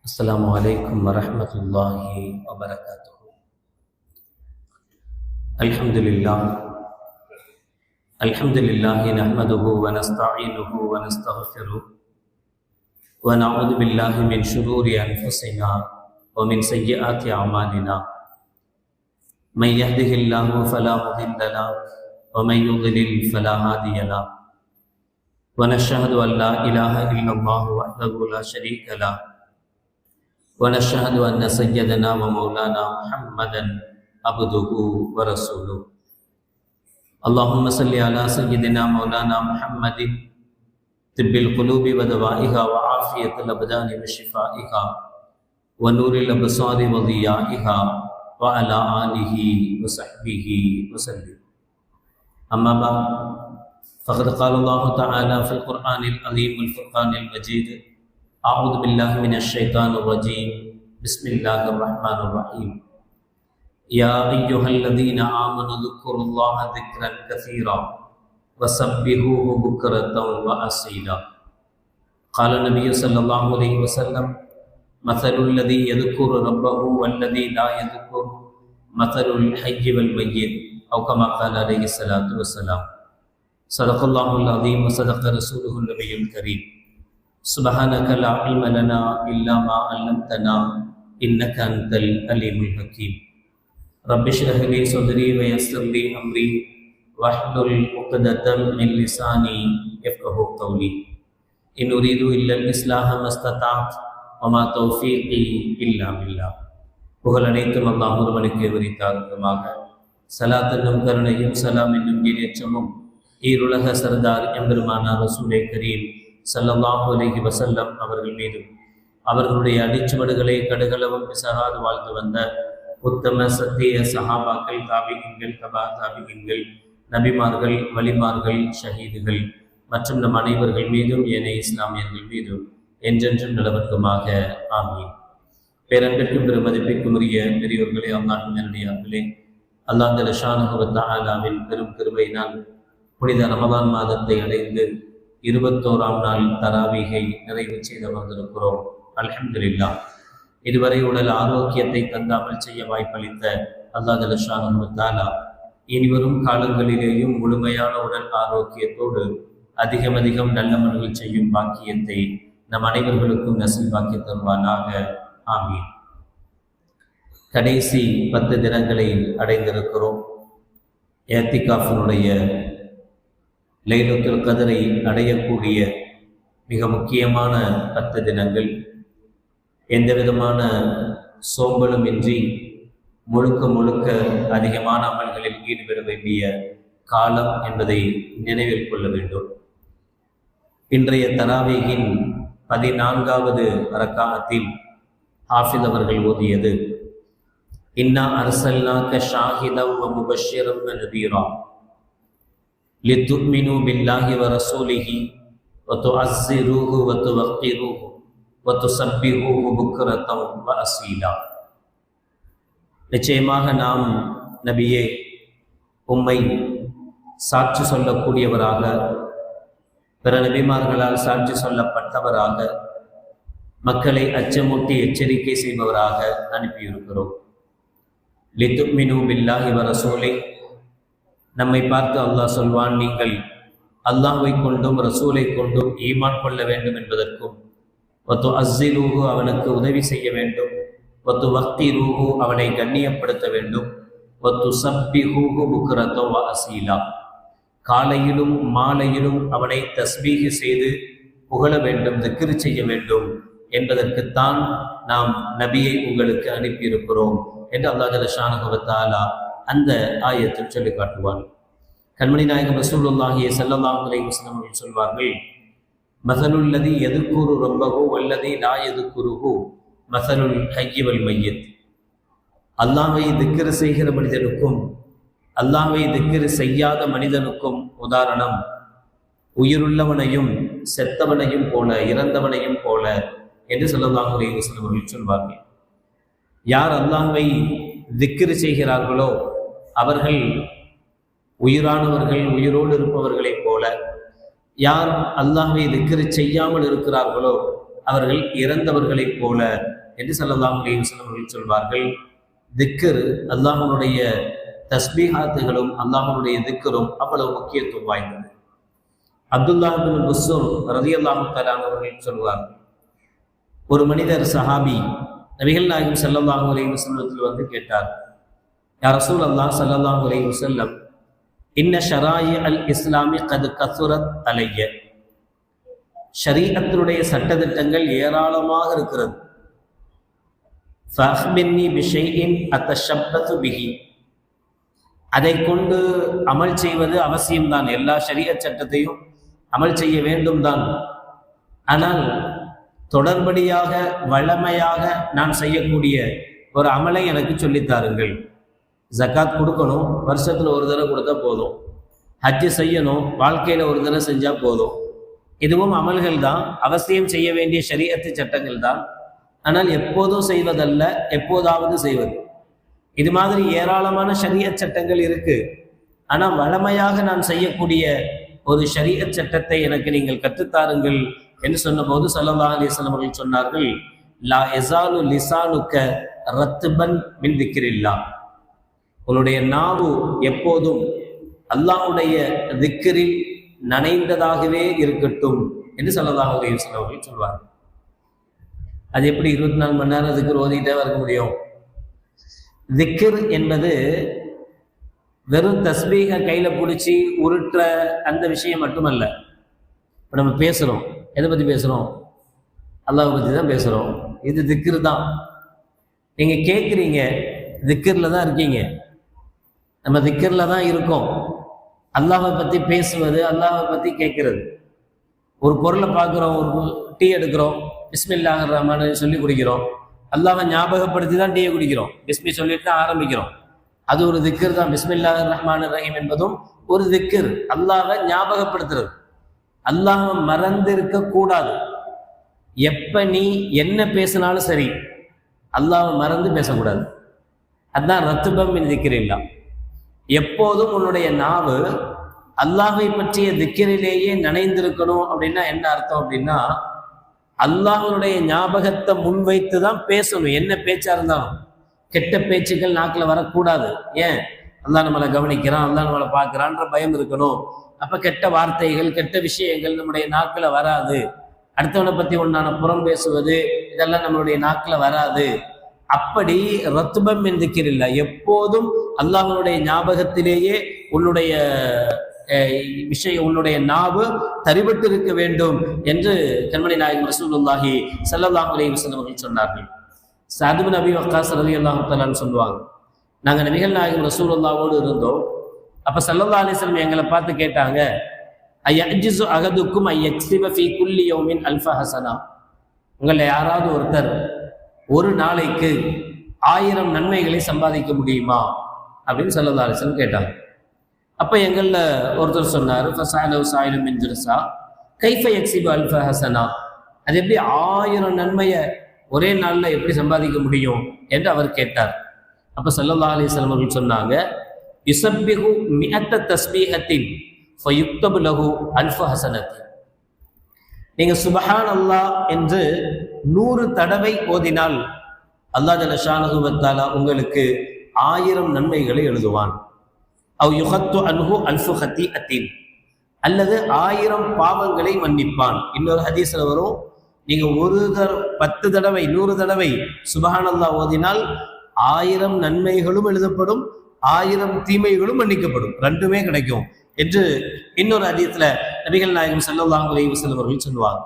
السلام عليكم ورحمة الله وبركاته. الحمد لله نحمده ونستعينه ونستغفره ونعوذ بالله من شرور أنفسنا ومن سيئات أعمالنا. من يهده الله فلا مضل له ومن يضلل فلا هادي له. ونشهد أن لا إله إلا الله وحده لا شريك له ونشهد أن سيدنا ومولانا محمدا عبده ورسوله. اللهم صل على سيدنا مولانا محمد طب القلوب ودوائها وعافية الأبدان وشفائها ونور الأبصار وضيائها وعلى آله وصحبه وسلم. أما بعد فقد قال الله تعالى في القرآن العظيم والفرقان المجيد: أعوذ بالله من الشيطان الرجيم. بسم الله الرحمن الرحيم. يا أيها الذين آمنوا اذكروا الله ذكرا كثيرا وسبحوه بكرة وأصيلا. قال النبي صلى الله عليه وسلم: مثل الذي يذكر ربه والذي لا يذكر مثل الحي والميت، أو كما قال عليه الصلاة والسلام. صدق الله العظيم وصدق رسوله النبي الكريم. سبحانك لا علم لنا إلا ما علمتنا إنك أنت العليم الحكيم. رب اشرح لي صدري ويسر لي أمري واحلل عقدة من لساني يفقهوا قولي. إن أريد إلا الإصلاح ما استطعت وما توفيقي إلا بالله. புகழ் அனைத்தும் அல்லாஹ் ஒருவனுக்கே உரித்தாகுமாக. சலாத் என்னும் கருணையும் சலாம் என்னும் ஈரேற்றமும் ஈருலக சர்தார் எம்பெருமானார் ரசூலே கரீம் ஸல்லல்லாஹு அலைஹி வஸல்லம் அவர்கள் மீதும் அவர்களுடைய அடிச்சுவடுகளை கடுகளவும் பிசகாது வாழ்ந்து வந்த உத்தம சத்திய சஹாபாக்கள், தாபிகீன்கள், தபா தாபிகீன்கள், நபிமார்கள், வலிமார்கள், ஷஹீதுகள் மற்றும் நம் அனைவர்கள் மீதும் ஏனைய இஸ்லாமியர்கள் மீதும் என்றென்றும் நிலவர்க்கமாக ஆமீன். பேரன்பிற்கும் பெருமதிப்பிற்கும் உரிய பெரியோர்களே, அல்லாஹ்வின் நல்லடியார்களே, அல்லாஹ் ஸுப்ஹானஹு வ தஆலாவின் பெரும் கிருபையினால் புனித ரமலான் மாதத்தை அடைந்து 21ஆம் நாள் தராவீகை நிறைவு செய்து வந்திருக்கிறோம். அல்ஹம்துலில்லாஹ். இதுவரை உடல் ஆரோக்கியத்தை தந்தாமல் செய்ய வாய்ப்பளித்த அல்லாஹ் ஸுப்ஹானஹு வ தஆலா இனிவரும் காலங்களிலேயும் முழுமையான உடல் ஆரோக்கியத்தோடு அதிகம் நல்ல மனங்கள் செய்யும் பாக்கியத்தை நம் அனைவர்களுக்கும் நசீபாக்கி தருவானாக. ஆமீன். கடைசி 10 தினங்களை அடைந்திருக்கிறோம். இஅ்திகாஃபினுடைய லைலத்துல் கத்ரை அடையக்கூடிய மிக முக்கியமான 10 தினங்கள். எந்த விதமான சோம்பலும் இன்றி முழுக்க அதிகமான அமல்களில் ஈடுபட வேண்டிய காலம் என்பதை நினைவில் கொள்ள வேண்டும். இன்றைய தராவீகின் 14வது ரக்காஅத்தில் ஹாஃபிஸ் அவர்கள் ஓதியது: இன்னா அர்சல்னாக ஷாஹிதன் வ முபஷ்ஷிரன் வ நதீரா லிதுமினு பில்லாஹி வ ரசூலிஹி வ துஅஸ்ஸிரூஹு வ துவக்கிரூஹு வ துஸப்பிஹூஹு புக்ரத்தன் வ அஸீலா. நிச்சயமாக நாம் நபியே உம்மை சாட்சி சொல்லக்கூடியவராக, பிற நபிமார்களால் சாட்சி சொல்லப்பட்டவராக, மக்களை அச்சமூட்டி எச்சரிக்கை செய்பவராக அனுப்பியிருக்கிறோம். லிதுமினு பில்லாஹி வ ரசூலிஹி, நம்மை பார்த்து அல்லாஹ் சொல்வான், நீங்கள் அல்லாஹ்வை கொண்டும் ரசூலை கொண்டும் ஈமான் கொள்ள வேண்டும் என்பதற்கும், வத்து அஸ்ஸிலூஹு, அவனுக்கு உதவி செய்ய வேண்டும், வத்து வக்திரூஹு, அவனை கண்ணியப்படுத்த வேண்டும், வத்து சப்பிஹூஹு புக்ரத்தன் வ அஸீலா, காலையிலும் மாலையிலும் அவனை தஸ்பீஹ் செய்து புகழ வேண்டும், திக்ர் செய்ய வேண்டும் என்பதற்குத்தான் நாம் நபியை உங்களுக்கு அனுப்பியிருக்கிறோம் என்று அல்லாஹ் ஸுப்ஹானஹு வ தஆலா அந்த ஆயத்தில் சொல்லி காட்டுவான். கண்மணி நாயகம் ரசூலுல்லாஹி ஸல்லல்லாஹு அலைஹி வஸல்லம் அவர்கள் சொல்வார்கள்: மஸலுல் லதி யذ்குரு ரப்பஹு வல்லதி லா யذ்குருஹு மஸலுல் ஹய்யி வல் மய்யித். அல்லாஹ்வை திக்ர் செய்கிற மனிதனுக்கும் அல்லாஹ்வை திக்ர் செய்யாத மனிதனுக்கும் உதாரணம் உயிருள்ளவனையும் செத்தவனையும் போல, இறந்தவனையும் போல என்று ஸல்லல்லாஹு அலைஹி வஸல்லம் அவர்கள் சொல்வார்கள். யார் அல்லாஹ்வை திக்ர் செய்கிறார்களோ அவர்கள் உயிரானவர்கள், உயிரோடு இருப்பவர்களைப் போல, யார் அல்லாஹ்வை திக்ர் செய்யாமல் இருக்கிறார்களோ அவர்கள் இறந்தவர்களைப் போல என்று ஸல்லல்லாஹு அலைஹி வஸல்லம் அவர்கள் சொல்வார்கள். திக்ர், அல்லாஹ்வுடைய தஸ்பீஹாத்துகளும் அல்லாஹ்வுடைய திக்ரும் அவ்வளவு முக்கியத்துவம் வாய்ந்தது. அப்துல்லாஹ் இப்னு புஸ்ர் ரலியல்லாஹு தஆலா அவர்கள் சொல்வார்கள், ஒரு மனிதர் சஹாபி நபிகள் நாயகம் ஸல்லல்லாஹு அலைஹி வஸல்லத்தில் வந்து கேட்டார், யா ரசூலல்லாஹ் ஸல்லல்லாஹு அலைஹி வஸல்லம், இன்ன ஷராயி அல் இஸ்லாமி கத் கஸுரத் அலைய, ஷரீஅத்தினுடைய சட்டதிட்டங்கள் ஏராளமாக இருக்கிறது. ஃபஅஹ்பிர்னி பிஷைஇன் அத்தஷப்பது பிஹி, அதை கொண்டு அமல் செய்வது அவசியம்தான், எல்லா ஷரீஅத் சட்டத்தையும் அமல் செய்ய வேண்டும் தான். ஆனால் தொடர்படியாக வளமையாக நான் செய்யக்கூடிய ஒரு அமலை எனக்கு சொல்லித்தாருங்கள். ஜக்காத் கொடுக்கணும், வருஷத்துல ஒரு தடவை கொடுத்தா போதும். ஹஜ்ஜு செய்யணும், வாழ்க்கையில ஒரு தடவை செஞ்சா போதும். இதுவும் அமல்கள் தான், அவசியம் செய்ய வேண்டிய ஷரீஅத்து சட்டங்கள் தான். ஆனால் எப்போதும் செய்வதல்ல, எப்போதாவது செய்வது. இது மாதிரி ஏராளமான ஷரீஅத் சட்டங்கள் இருக்கு. ஆனா வளமையாக நான் செய்யக்கூடிய ஒரு ஷரீஅத் சட்டத்தை எனக்கு நீங்கள் கற்றுத்தாருங்கள் என்று சொன்னபோது ஸல்லல்லாஹு அலைஹி வஸல்லம் அவர்கள் சொன்னார்கள், லா யஸாலு லிசானுக ரத்பன் மின் திக்ரில்லாஹ், உன்னுடைய நாவு எப்போதும் அல்லாஹ்வுடைய திக்ரில் நனைந்ததாகவே இருக்கட்டும் என்று ஸல்லல்லாஹு அலைஹி வஸல்லம் அவர்கள் சொல்வார்கள். அது எப்படி 24 மணி நேரம் திக்ர் ஓதிக்கிட்டே இருக்க முடியும்? திக்ர் என்பது வெறும் தஸ்பீக கையில பிடிச்சி உருட்டுற அந்த விஷயம் மட்டுமல்ல. இப்போ நம்ம பேசுறோம், எதை பத்தி பேசுறோம்? அல்லாஹ் பத்தி தான் பேசுறோம். இது திக்ர் தான். நீங்க கேட்குறீங்க, திக்ர்ல தான் இருக்கீங்க. நம்ம திக்ர்ல தான் இருக்கோம். அல்லாஹை பத்தி பேசுவது, அல்லாஹை பத்தி கேட்கறது. ஒரு பொருளை பார்க்குறோம், ஒரு டீ எடுக்கிறோம், பிஸ்மில்லாஹிர் ரஹ்மான் சொல்லி குடிக்கிறோம். அல்லாஹை ஞாபகப்படுத்தி தான் டீயை குடிக்கிறோம். பிஸ்மி சொல்லிட்டு தான் ஆரம்பிக்கிறோம். அது ஒரு திக்ர் தான். பிஸ்மில்லாஹிர் ரஹ்மானிர் ரஹீம் என்பதும் ஒரு திக்ர். அல்லாஹை ஞாபகப்படுத்துறது. அல்லாஹை மறந்து இருக்க கூடாது. எப்ப நீ என்ன பேசினாலும் சரி, அல்லாஹை மறந்து பேசக்கூடாது. அதுதான் ரத்துபம் மின் திக்ரில்லா. எப்போதும் உன்னுடைய நாவு அல்லாஹை பற்றிய திக்ரிலேயே நனைந்திருக்கணும். அப்படின்னா என்ன அர்த்தம்? அப்படின்னா அல்லாஹ்வுடைய ஞாபகத்தை முன்வைத்து தான் பேசணும். என்ன பேச்சா இருந்தாலும் கெட்ட பேச்சுக்கள் நாக்கில் வரக்கூடாது. ஏன்? அல்லாஹ் நம்மளை கவனிக்கிறான், அல்லாஹ் நம்மளை பார்க்கிறான்ற பயம் இருக்கணும். அப்ப கெட்ட வார்த்தைகள், கெட்ட விஷயங்கள் நம்முடைய நாக்கில் வராது. அடுத்தவனை பத்தி ஒன்றான புறம் பேசுவது, இதெல்லாம் நம்மளுடைய நாக்கில் வராது. அப்படி ரத்துபம் மின் திக்ரில்லா, எப்போதும் அல்லாஹ்வுடைய ஞாபகத்திலேயே உன்னுடைய விஷயம், உன்னுடைய நாவு தரிபட்டு இருக்க வேண்டும் என்று கண்மணி நாயகம் ரசூலுல்லாஹி ஸல்லல்லாஹு அலைஹி வஸல்லம் அவர்கள் சொன்னார்கள். சஅத் பின் அபி வக்காஸ் ரலியல்லாஹு தஆலா சொல்லுவாங்க, நாங்க நபிகள் நாயகம் ரசூலுல்லாஹோடு இருந்தோம். அப்ப ஸல்லல்லாஹு அலைஹி வஸல்லம் எங்களை பார்த்து கேட்டாங்க, அயஜ்ஸு அஹதுக்கும் அயக்ஸிப ஃபீ குல்லி யௌமின் அல்ஃப ஹஸனா, உங்களை யாராவது ஒருத்தர் ஒரு நாளைக்கு 1000 நன்மைகளை சம்பாதிக்க முடியுமா அப்படின்னு ஸல்லல்லாஹு அலைஹி வஸல்லம் கேட்டாங்க. அப்ப எங்கள்ல ஒருத்தர் சொன்னாரு, ஃபஸஅலு ஸாயிலும் மின் ஜுர்ஸா கைஃப யக்ஸிபு அல்ஃப ஹஸனா, அது எப்படி 1000 நன்மையை ஒரே நாள்ல எப்படி சம்பாதிக்க முடியும் என்று அவர் கேட்டார். அப்ப ஸல்லல்லாஹு அலைஹி வஸல்லம் அவர்கள் சொன்னாங்க, யுஸப்பிஹு மிஅத்த தஸ்பீஹத்தின் ஃபயுக்தபு லஹு அல்ஃப ஹஸனத், நீங்க சுப்ஹான் அல்லாஹ் என்று 100 தடவை ஓதினால் அல்லாஹ் ஜல்ல ஷானஹு வ தஆலா உங்களுக்கு 1000 நன்மைகளை எழுதுவான். அவ் யுஹத்து அன்ஹு அல்ஃபு ஹதீஅத்தின், அல்லது 1000 பாவங்களை மன்னிப்பான். இன்னொரு ஹதீஸ்ல வரும், நீங்க 10 தடவை 100 தடவை சுப்ஹான் அல்லாஹ் ஓதினால் 1000 நன்மைகளும் எழுதப்படும், 1000 தீமைகளும் மன்னிக்கப்படும், ரெண்டுமே கிடைக்கும் என்று இன்னொரு ஹதீஸ்ல நபிகள் நாயகம் ஸல்லல்லாஹு அலைஹி வஸல்லம் அவர்கள் சொல்லுவாங்க.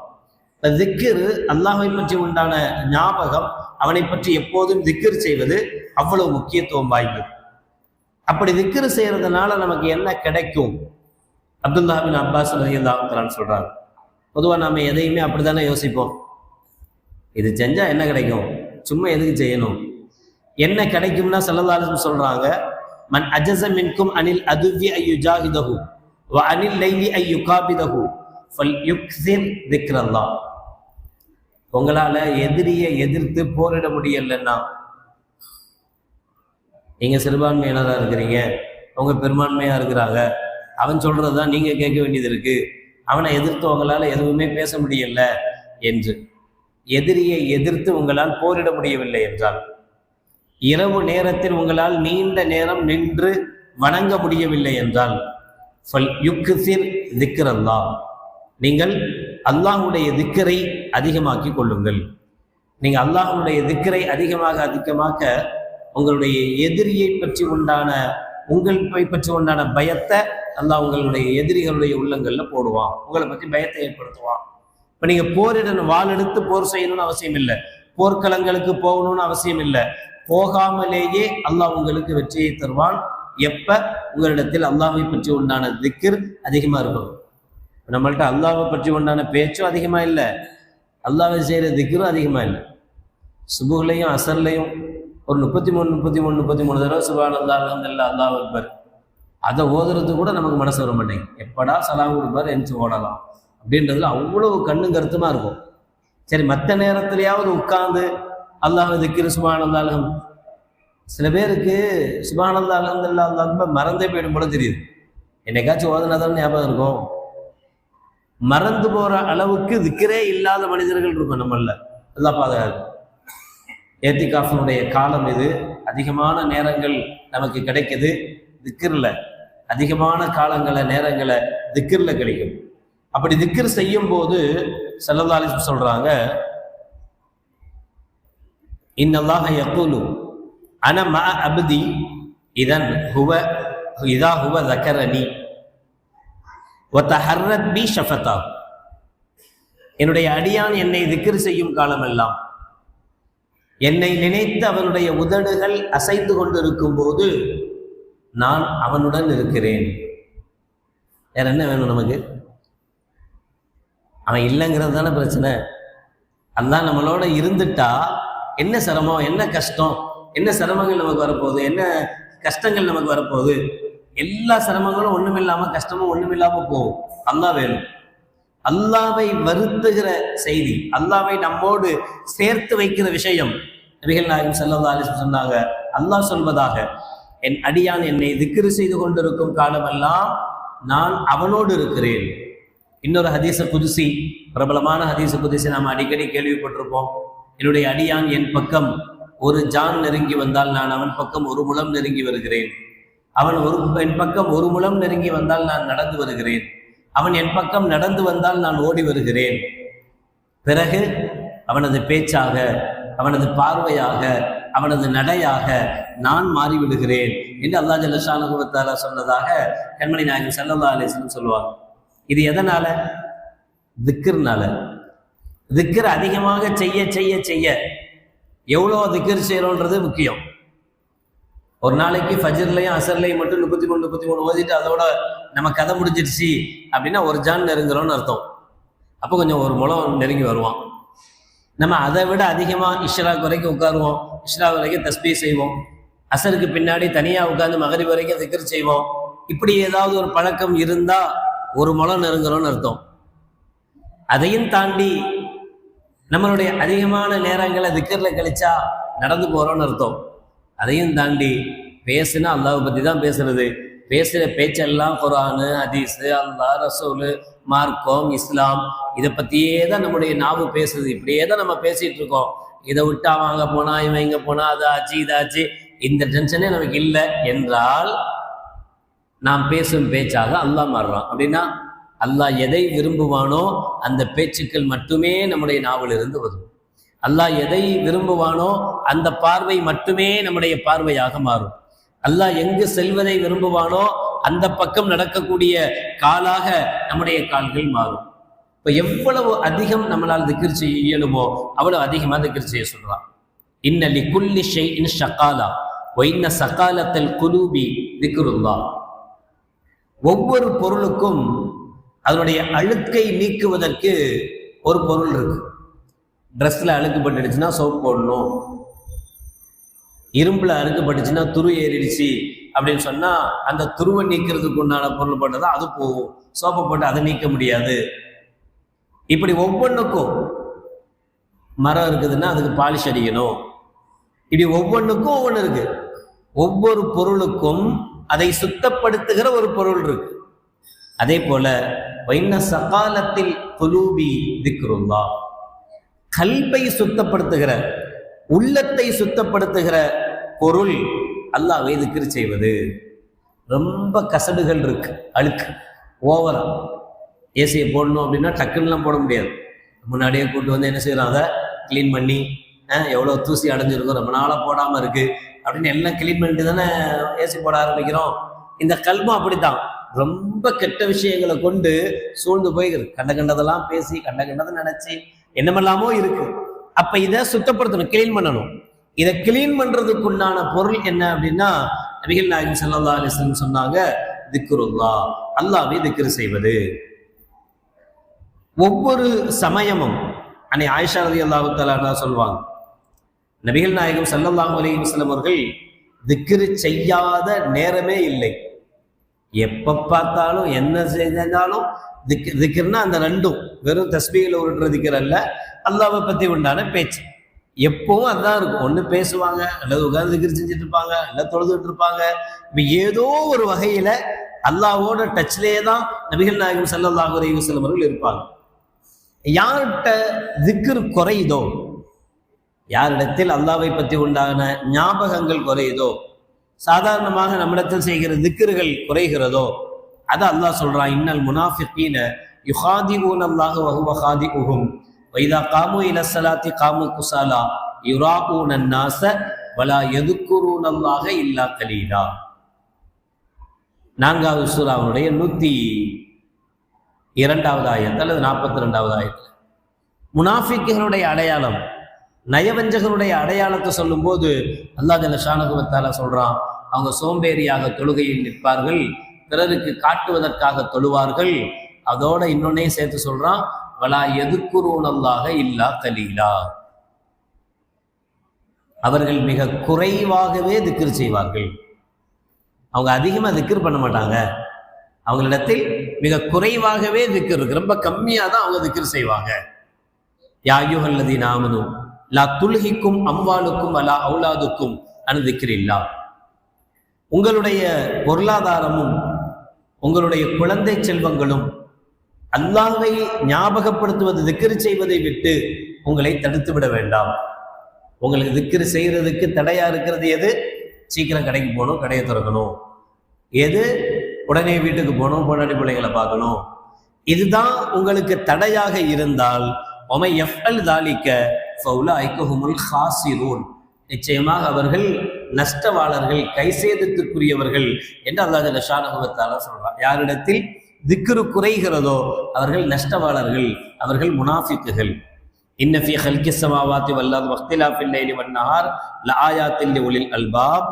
திக்ர், அல்லாஹ்வை பற்றி உண்டான ஞாபகம், அவனை பற்றி எப்போதும் திக்ர் செய்வது அவ்வளவு முக்கியத்துவம் வாய்ந்தது. அப்படி திக்ர் செய்யறதுனால நமக்கு என்ன கிடைக்கும்? அப்துல்லாஹ் பின் அப்பாஸ் ரலியல்லாஹு தஆலா சொல்றாங்க, பொதுவா நாம எதையுமே அப்படித்தானே யோசிப்போம். இது செஞ்சா என்ன கிடைக்கும், சும்மா எதுக்கு செய்யணும், என்ன கிடைக்கும்னா ஸல்லல்லாஹு அலைஹி வஸல்லம் சொல்றாங்க, மன் அஜஸ மின்கும் அனில் அதுவி அய்யுஜாஹிதஹு வ அனில் லைலி அய்யுகாபிதஹு ஃபல்யுக்ஸிர் திக்ரல்லாஹ், உங்களால எதிரியை எதிர்த்து போரிட முடியலன்னா, நீங்க சிறுபான்மையினரா இருக்கிறீங்க, அவங்க பெரும்பான்மையா இருக்கிறாங்க, அவன் சொல்றதுதான் நீங்க கேட்க வேண்டியது இருக்கு, அவனை எதிர்த்து உங்களால எதுவுமே பேச முடியல என்று எதிரியை எதிர்த்து உங்களால் போரிட முடியவில்லை என்றால், இரவு நேரத்தில் உங்களால் நீண்ட நேரம் நின்று வணங்க முடியவில்லை என்றால், நீங்கள் அல்லாஹ்வுடைய திக்கரை அதிகமாக்கி கொள்ளுங்கள். நீங்கள் அல்லாஹ்வுடைய திக்கரை அதிகமாக்க உங்களுடைய எதிரியை பற்றி உண்டான உங்களை பற்றி உண்டான பயத்தை அல்லாஹ் உங்களுடைய எதிரிகளுடைய உள்ளங்கள்ல போடுவான். உங்களை பற்றி பயத்தை ஏற்படுத்துவான். இப்ப நீங்க போரிடணும், வாள் எடுத்து போர் செய்யணும்னு அவசியம் இல்லை, போர்க்களங்களுக்கு போகணும்னு அவசியம் இல்லை. போகாமலேயே அல்லாஹ் உங்களுக்கு வெற்றியை தருவான். எப்ப உங்களிடத்தில் அல்லாஹ்வை பற்றி உண்டான திக்ர் அதிகமா இருக்கணும். நம்மள்ட்ட அல்லாஹ்வை பற்றி உண்டான பேச்சும் அதிகமா இல்லை, அல்லாஹ்வை செய்யற திக்ரும் அதிகமா இல்லை. சுபுஹ்லையும் அசர்லையும் ஒரு 33 தடவை சுப்ஹானல்லாஹ் அல்ஹம்துலில்லாஹ் அல்லாஹு அக்பர், அதை ஓதுறது கூட நமக்கு மனசு வர மாட்டேங்குது. எப்படா சலாம் கொடுப்பார் எந்திச்சு ஓடலாம் அப்படின்றதுல அவ்வளவு கண்ணும் கருத்துமா இருக்கும். சரி, மற்ற நேரத்திலேயாவது உட்கார்ந்து அல்லாஹ் திக்ர் சுப்ஹானல்லாஹ் அல்ஹம். சில பேருக்கு சுப்ஹானல்லாஹ் அல்ஹம்துலில்லாஹ் அல்லாஹு அக்பர் மறந்தே போயிடும் போல தெரியுது. என்னைக்காச்சும் ஓதுனாதான் ஞாபகம் இருக்கும். மறந்து போற அளவுக்கு திக்ரே இல்லாத மனிதர்கள் இருக்கும் நம்மள. அல்லாஹ் பாதுகாப்பு. ஏத்திகாஃபினுடைய காலம் இது. அதிகமான நேரங்கள் நமக்கு கிடைக்குது திக்ர்ல, அதிகமான நேரங்களை திக்ர்ல கிடைக்கும். அப்படி திக்ர் செய்யும் போது ஸல்லல்லாஹு அலைஹி வஸல்லம் சொல்றாங்க, இன்னல்லாஹ யகூலு அன மஅ அப்தி இதா ஹுவ ஸக்கரனி வ தஹர்ரத் பி ஷஃபதா. என்னுடைய அடியான் என்னை திக்ர் செய்யும் காலமெல்லாம், என்னை நினைத்து அவனுடைய உதடுகள் அசைந்து கொண்டிருக்கும் போது நான் அவனுடன் இருக்கிறேன். வேற என்ன வேணும் நமக்கு? அவன் இல்லைங்கிறது தானே பிரச்சனை. அல்லாஹ் நம்மளோட இருந்துட்டா என்ன சிரமம், என்ன கஷ்டம், என்ன சிரமங்கள் நமக்கு வரப்போகுது, என்ன கஷ்டங்கள் நமக்கு வரப்போகுது? எல்லா சிரமங்களும் ஒண்ணுமில்லாம, கஷ்டமும் ஒண்ணுமில்லாம போகும். அல்லாஹ் வேணும். அல்லாவை வருத்துகிற செய்தி, அல்லாவை நம்மோடு சேர்த்து வைக்கிற விஷயம் நபிகள் நாயகம் ஸல்லல்லாஹு அலைஹி வஸல்லம் சொன்னாங்க. அல்லாஹ் சொல்வதாக, என் அடியான் என்னை திக்ர் செய்து கொண்டிருக்கும் காலமெல்லாம் நான் அவனோடு இருக்கிறேன். இன்னொரு ஹதீஸ குதுசி, பிரபலமான ஹதீஸ குதுசி நாம் அடிக்கடி கேள்விப்பட்டிருப்போம். என்னுடைய அடியான் என் பக்கம் ஒரு ஜான் நெருங்கி வந்தால் நான் அவன் பக்கம் ஒரு முழம் நெருங்கி வருகிறேன். அவன் என் பக்கம் ஒரு முழம் நெருங்கி வந்தால் நான் நடந்து வருகிறேன். அவன் என் பக்கம் நடந்து வந்தால் நான் ஓடி வருகிறேன். பிறகு அவனது பேச்சாக, அவனது பார்வையாக, அவனது நடையாக நான் மாறிவிடுகிறேன் என்று அல்லாஹ் ஜல்ல ஷானஹு வ தஆலா சொன்னதாக கண்மணி நாயகம் ஸல்லல்லாஹு அலைஹி வஸல்லம் சொல்லுவாங்க. இது எதனால? திக்ர்னால. திக்ர் அதிகமாக செய்ய செய்ய செய்ய எவ்வளோ திக்ர் செய்யறோன்றது முக்கியம். ஒரு நாளைக்கு ஃபஜ்ர்லையும் அசர்லையும் மட்டும் 33 ஓதிட்டு அதோட நம்ம கதை முடிஞ்சிருச்சு அப்படின்னா ஒரு ஜான் நெருங்குறோம்னு அர்த்தம். அப்போ கொஞ்சம் ஒரு முழம் நெருங்கி வருவான். நம்ம அதை விட அதிகமாக இஷ்ராக் வரைக்கும் உட்காருவோம், இஷ்ராக் வரைக்கும் தஸ்பீஹ் செய்வோம், அசருக்கு பின்னாடி தனியாக உட்கார்ந்து மகரிப் வரைக்கும் திக்ர் செய்வோம். இப்படி ஏதாவது ஒரு பழக்கம் இருந்தா ஒரு முழம் நெருங்குறோம்னு அர்த்தம். அதையும் தாண்டி நம்மளுடைய அதிகமான நேரங்களை திக்ர்ல கழிச்சா நடந்து போறோம்னு அர்த்தம். அதையும் தாண்டி பேசுனா அல்லாஹ்வை பத்தி தான் பேசுறது. பேசுகிற பேச்செல்லாம் குர்ஆன், ஹதீஸ், அல்லாஹ், ரசூல், மார்க்கம், இஸ்லாம், இதை பற்றியே தான் நம்முடைய நாவு பேசுது. இப்படியே தான் நம்ம பேசிகிட்டு இருக்கோம். இதை விட்டா வாங்க போனா, இவன் இங்கே போனா, அது ஆச்சு இதாச்சு, இந்த டென்ஷனே நமக்கு இல்லை என்றால் நாம் பேசும் பேச்சாக அல்லாஹ் மாறுறான். அப்படின்னா அல்லாஹ் எதை விரும்புவானோ அந்த பேச்சுக்கள் மட்டுமே நம்முடைய நாவில் இருந்து வரும். அல்லாஹ் எதை விரும்புவானோ அந்த பார்வை மட்டுமே நம்முடைய பார்வையாக மாறும். அல்லாஹ் எங்கு செல்வதை விரும்புவானோ அந்த பக்கம் நடக்கக்கூடிய காலாக நம்முடைய கால்கள் மாறும். இப்போ எவ்வளவு அதிகம் நம்மளால் திக்ர் செய்ய இயலுமோ அவ்வளவு அதிகமாக திக்ர் செய்ய சொல்றான். இன்ன லிகுல்லி ஷைஇன் ஷகாலா வ இன்ன ஸகாலத்தல் குலூபி திக்ருல்லாஹ். ஒவ்வொரு பொருளுக்கும் அதனுடைய அழுக்கை நீக்குவதற்கு ஒரு பொருள் இருக்கு. ட்ரெஸ்ல அழுக்கு பட்டுடுச்சுன்னா சோப் போடணும், இரும்புல அழுக்கு பட்டுச்சுன்னா துரு ஏறிடுச்சு அப்படின்னு சொன்னா அந்த துருவை நீக்கிறதுக்கு உண்டான பொருள் போட்டதான் அது போகும். சோப்பை போட்டு அதை நீக்க முடியாது. இப்படி ஒவ்வொன்றுக்கும் மரம் இருக்குதுன்னா அதுக்கு பாலிஷ் அடிக்கணும். இப்படி ஒவ்வொன்றுக்கும் ஒவ்வொன்று இருக்கு. ஒவ்வொரு பொருளுக்கும் அதை சுத்தப்படுத்துகிற ஒரு பொருள் இருக்கு. அதே போல வைன்ன சகாலத்தில் குலூபி திக்ருல்லாஹ், கல்பை சுத்தப்படுத்துகிற, உள்ளத்தை சுத்தப்படுத்துகிற பொருள் அல்லாஹ்வை திக்ர் செய்வது. ரொம்ப கசடுகள் இருக்கு, அழுக்கு ஓவரா. ஏசியை போடணும் அப்படின்னா டக்குன்னுலாம் போட முடியாது. முன்னாடியே கூட்டு வந்து என்ன செய்யறோம், அதை கிளீன் பண்ணி, எவ்வளோ தூசி அடைஞ்சிருக்கும், ரொம்ப நாளாக போடாமல் இருக்கு அப்படின்னு எல்லாம் கிளீன் பண்ணிட்டு தானே ஏசி போட ஆரம்பிக்கிறோம். இந்த கல்பம் அப்படித்தான், ரொம்ப கெட்ட விஷயங்களை கொண்டு சூழ்ந்து போய்கிறது. கண்டதெல்லாம் பேசி, கண்டதை நினைச்சு என்னமெல்லாமோ இருக்கு. அப்ப இதை சுத்தப்படுத்தணும், கிளீன் பண்ணணும். இதை கிளீன் பண்றதுக்குண்டான பொருள் என்ன அப்படின்னா, நபிகள் நாயகம் ஸல்லல்லாஹு அலைஹி வஸல்லம் சொன்னாங்க, திக்ருல்லாஹ், அல்லாஹ்வை திக்ர் செய்வது. ஒவ்வொரு சமயமும் அன்னை ஆயிஷா ரலியல்லாஹு தஆலா அன்ஹா சொல்வாங்க, நபிகள் நாயகம் ஸல்லல்லாஹு அலைஹி வஸல்லம் அவர்கள் திக்ர் செய்யாத நேரமே இல்லை. எப்ப பார்த்தாலும் என்ன செஞ்சாலும் திக்ர்னா அந்த ரெண்டும், வெறும் தஸ்பீஹ்ல உருட்டுற திக்ர் அல்ல, அல்லாஹ்வை பத்தி உண்டான பேச்சு எப்பவும் அதான் இருக்கும். ஒண்ணு பேசுவாங்க, அல்லது உட்கார்ந்து திக்ர் செஞ்சுட்டு இருப்பாங்க, இல்ல தொழுதுட்டு இருப்பாங்க. இப்ப ஏதோ ஒரு வகையில அல்லாஹ்வோட டச்லேயே தான் நபிகள் நாயகம் ஸல்லல்லாஹு அலைஹி வஸல்லம் அவர்கள் இருப்பாங்க. யார்கிட்ட திக்ர் குறையுதோ, யாரிடத்தில் அல்லாஹ்வை பற்றி உண்டான ஞாபகங்கள் குறையுதோ, சாதாரணமாக நம்மிடத்தில் செய்கிற திக்ர்கள் குறைகிறதோ, அது அல்லாஹ் சொல்றான், இன்னல் முனாஃபிகீன யுகாதிஊன அல்லாஹ வஹுவ காதிஉஹும் வைதா காமு இல ஸலாத்தி காமு குஸாலா யுராஊன அன்னாஸ வலா யதுக்குரூன அல்லாஹ இல்லா கலீலா. 4வது சூராவுடைய 102வது ஆயத் அல்லது 42வது ஆயத் முனாஃபிக்குகளுடைய அடையாளம், நயவஞ்சகனுடைய அடையாளத்தை சொல்லும் போது அல்லாஹ் ஜல்ல ஷானஹு வ தஆலா சொல்றான், அவங்க சோம்பேறியாக தொழுகையில் நிற்பார்கள், பிறருக்கு காட்டுவதற்காக தொழுவார்கள். அதோட இன்னொன்னையும் சேர்த்து சொல்றான், வலா யதுக்குரூன அல்லாஹ இல்லா கலீலா, அவர்கள் மிக குறைவாகவே திக்ர் செய்வார்கள். அவங்க அதிகமா திக்ர் பண்ண மாட்டாங்க, அவங்களிடத்தில் மிக குறைவாகவே திக்ர் இருக்கு, ரொம்ப கம்மியா தான் அவங்க திக்ர் செய்வாங்க. யா அய்யுஹல்லதீன ஆமனூ லா துல்ஹிக்கும் அம்வாலுக்கும் வலா அவுலாதுக்கும் அன் திக்ரில்லாஹ், உங்களுடைய பொருளாதாரமும் உங்களுடைய குழந்தை செல்வங்களும் அல்லாஹ்வை ஞாபகப்படுத்துவது, திக்ர் செய்வதை விட்டு உங்களை தடுத்து விட வேண்டாம். உங்களுக்கு திக்ர் செய்யறதுக்கு தடையா இருக்கிறது எது? சீக்கிரம் கடைக்கு போகணும், கடையை திறக்கணும். எது? உடனே வீட்டுக்கு போகணும், பொண்டாட்டி பிள்ளைகளை பார்க்கணும். இதுதான் உங்களுக்கு தடையாக இருந்தால் ஒமை யஃப்அல் தாலிக ஃபஉலாயிக ஹுமுல் ஹாஸிரூன், நிச்சயமாக அவர்கள் நஷ்டவாளர்கள், கைசேதத்துக்குரியவர்கள் என்று அல்லாஹ் ஜல்ல ஷானஹு வ தஆலா சொல்றார். யாரிடத்தில் திக்ரு குறைகிறதோ அவர்கள் நஷ்டவாளர்கள், அவர்கள் முனாஃபிக்குகள். இன்ன ஃபீ ஹல்கிஸ் ஸமாவாத்தி வல் அர்தி வக்திலாஃபில் லைலி வன் நஹார் லஆயாத்தின் லிஉலில் அல்பாப்,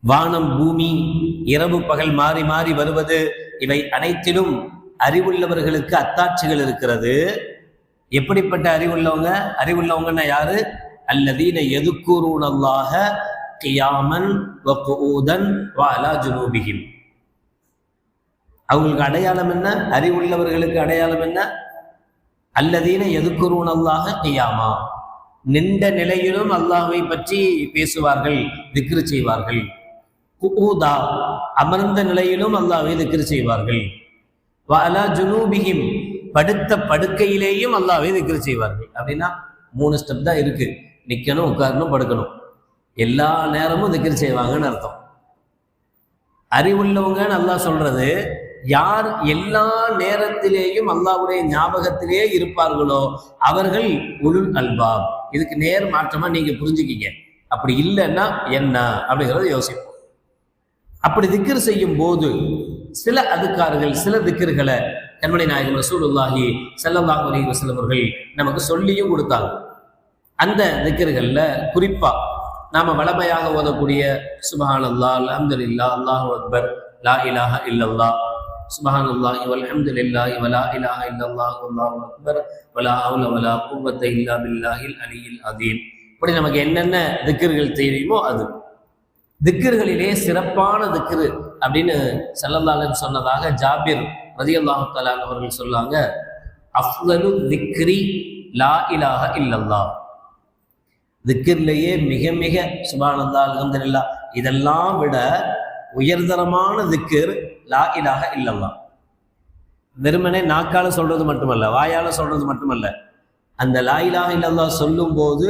வானம் பூமி இரவு பகல் மாறி மாறி வருவது, இவை அனைத்திலும் அறிவுள்ளவர்களுக்கு அத்தாட்சிகள் இருக்கிறது. எப்படிப்பட்ட அறிவுள்ளவங்க? அறிவுள்ளவங்கன்னா யாரு? அல்லதீன யதுக்குரூன அல்லாஹ கியாமன் வ குஊதன் வ அலா ஜுனூபிஹிம். அவங்களுக்கு அடையாளம் என்ன? அறிவுள்ளவர்களுக்கு அடையாளம் என்ன? அல்லதீன யதுக்குரூன அல்லாஹ கியாமா, நின்ற நிலையிலும் அல்லாஹ்வை பற்றி பேசுவார்கள், திக்ர் செய்வார்கள். குஊதா, அமர்ந்த நிலையிலும் அல்லாஹ்வை திக்ர் செய்வார்கள். வ அலா ஜுனூபிஹிம், படுத்த படுக்கையிலேயும் அல்லாஹ்வை திக்ர் செய்வார்கள். அப்படின்னா 3 ஸ்டெப் தான் இருக்கு, நிக்கணும், உட்காரணும், படுக்கணும். எல்லா நேரமும் திக்ர் செய்வாங்கன்னு அர்த்தம். அறிவுள்ளவங்கன்னு அல்லாஹ் சொல்றது, யார் எல்லா நேரத்திலேயும் அல்லாஹ்வுடைய ஞாபகத்திலே இருப்பார்களோ அவர்கள் உலுல் அல்பாப். இதுக்கு நேர் மாற்றமா நீங்க புரிஞ்சுக்கிங்க. அப்படி இல்லைன்னா என்ன அப்படிங்கிறத யோசிப்போம். அப்படி திக்ர் செய்யும் போது சில அதுக்கார்கள், சில திக்ர்களை கண்மணி நாயகம் ரசூலுல்லாஹி ஸல்லல்லாஹு அலைஹி வஸல்லம் அவர்கள் நமக்கு சொல்லியும் கொடுத்தாங்க. அந்த திக்ர்கள்ல குறிப்பா நாம வளமையாக ஓதக்கூடிய சுப்ஹானல்லாஹ், அல்ஹம்துலில்லாஹ், அல்லாஹு அக்பர், லா இலாஹ இல்லல்லாஹ், சுப்ஹானல்லாஹி வல்ஹம்துலில்லாஹி வலா இலாஹ இல்லல்லாஹ் வல்லாஹு அக்பர் வலா ஹவ்ல வலா குவத்த இல்லா பில்லாஹில் அலியில் அதீம். இப்படி நமக்கு என்னென்ன திக்ர்கள் தெரியுமோ அது. திக்ர்களிலே சிறப்பான திக்ரு அப்படின்னு ஸல்லல்லாஹு அலைஹி சொன்னதாக ஜாபிர் ரலியல்லாஹு தஆலா அவர்கள் சொன்னாங்க, அஃலலு திக்ரி லா இலாஹ இல்லல்லாஹ். திக்ர்லயே மிக மிக சுப்ஹானல்லாஹ், அல்ஹம்துலில்லாஹ் இதெல்லாம் விட உயர்தரமான திக்ர் லா இலாஹ இல்லல்லாஹ். வெறுமனே நாக்கால சொல்றது மட்டுமல்ல, வாயால சொல்றது மட்டுமல்ல, அந்த லா இலாஹ இல்லல்லாஹ் சொல்லும் போது